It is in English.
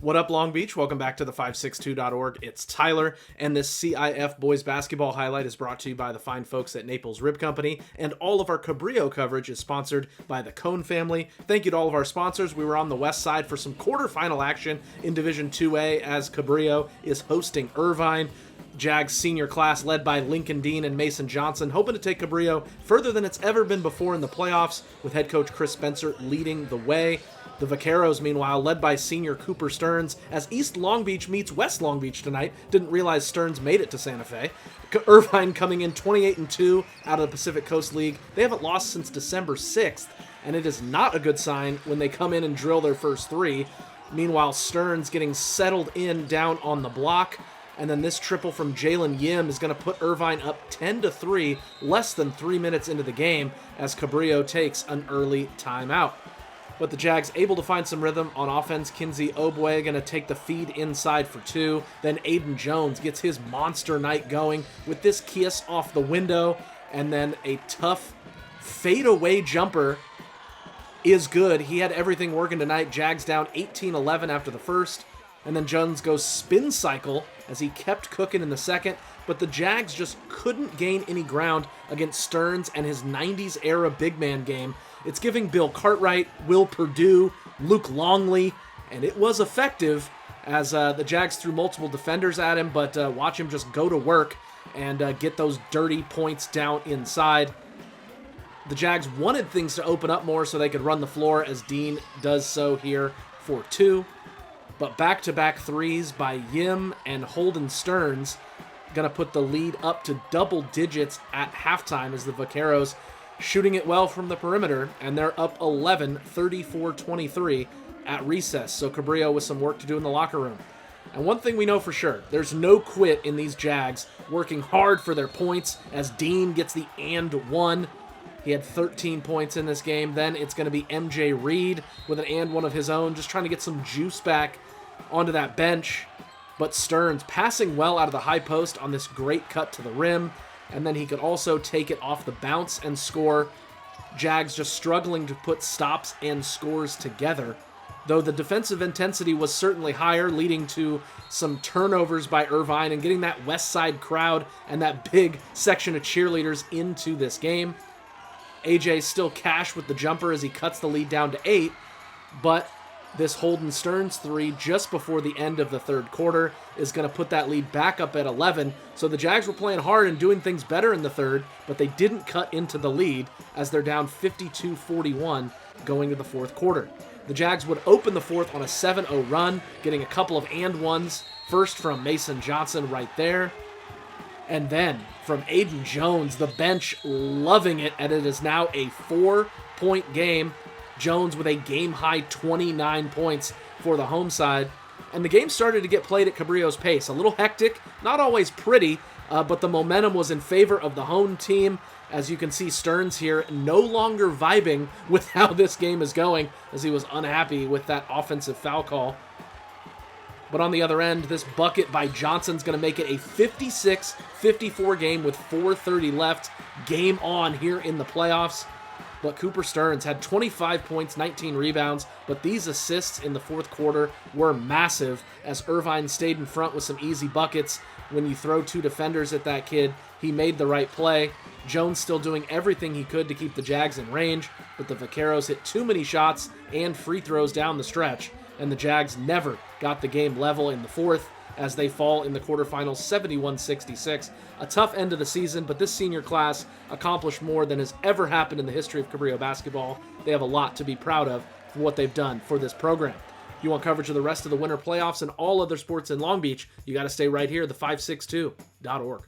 What up, Long Beach? Welcome back to the 562.org. It's Tyler, and this CIF boys basketball highlight is brought to you by the fine folks at Naples Rib Company, and all of our Cabrillo coverage is sponsored by the Cone family. Thank you to all of our sponsors. We were on the west side for some quarterfinal action in Division 2A as Cabrillo is hosting Irvine. Jags senior class led by Lincoln Dean and Mason Johnson, hoping to take Cabrillo further than it's ever been before in the playoffs, with head coach Chris Spencer leading the way. The Vaqueros, meanwhile, led by senior Cooper Stearns, as East Long Beach meets West Long Beach tonight. Didn't realize Stearns made it to Santa Fe. Irvine coming in 28-2 out of the Pacific Coast League. They haven't lost since December 6th, and it is not a good sign when they come in and drill their first three. Meanwhile, Stearns getting settled in down on the block. And then this triple from Jalen Yim is going to put Irvine up 10-3, less than 3 minutes into the game, as Cabrillo takes an early timeout. But the Jags able to find some rhythm on offense. Kinsey Obwe going to take the feed inside for two. Then Aiden Jones gets his monster night going with this kiss off the window. And then a tough fadeaway jumper is good. He had everything working tonight. Jags down 18-11 after the first. And then Jones goes spin cycle as he kept cooking in the second. But the Jags just couldn't gain any ground against Stearns and his 90s era big man game. It's giving Bill Cartwright, Will Perdue, Luke Longley, and it was effective as the Jags threw multiple defenders at him, but watch him just go to work and get those dirty points down inside. The Jags wanted things to open up more so they could run the floor, as Dean does so here for two. But back-to-back threes by Yim and Holden Stearns going to put the lead up to double digits at halftime as the Vaqueros shooting it well from the perimeter, and they're up 11, 34-23 at recess. So Cabrillo with some work to do in the locker room. And one thing we know for sure, there's no quit in these Jags, working hard for their points as Dean gets the and one. He had 13 points in this game. Then it's going to be MJ Reed with an and one of his own, just trying to get some juice back onto that bench. But Stearns passing well out of the high post on this great cut to the rim. And then he could also take it off the bounce and score. Jags just struggling to put stops and scores together, though the defensive intensity was certainly higher, leading to some turnovers by Irvine and getting that west side crowd and that big section of cheerleaders into this game. AJ still cash with the jumper as he cuts the lead down to 8, but this Holden Stearns three just before the end of the third quarter is going to put that lead back up at 11. So the Jags were playing hard and doing things better in the third, but they didn't cut into the lead as they're down 52-41 going to the fourth quarter. The Jags would open the fourth on a 7-0 run, getting a couple of and ones, first from Mason Johnson right there, and then from Aiden Jones, the bench loving it, and it is now a 4-point game. Jones with a game-high 29 points for the home side. And the game started to get played at Cabrillo's pace. A little hectic, not always pretty, but the momentum was in favor of the home team. As you can see, Stearns here no longer vibing with how this game is going, as he was unhappy with that offensive foul call. But on the other end, this bucket by Johnson's going to make it a 56-54 game with 4:30 left. Game on here in the playoffs. But Cooper Stearns had 25 points, 19 rebounds, but these assists in the fourth quarter were massive as Irvine stayed in front with some easy buckets. When you throw two defenders at that kid, he made the right play. Jones still doing everything he could to keep the Jags in range, but the Vaqueros hit too many shots and free throws down the stretch, and the Jags never got the game level in the fourth as they fall in the quarterfinals 71-66. A tough end of the season, but this senior class accomplished more than has ever happened in the history of Cabrillo basketball. They have a lot to be proud of for what they've done for this program. If you want coverage of the rest of the winter playoffs and all other sports in Long Beach, you got to stay right here, the562.org.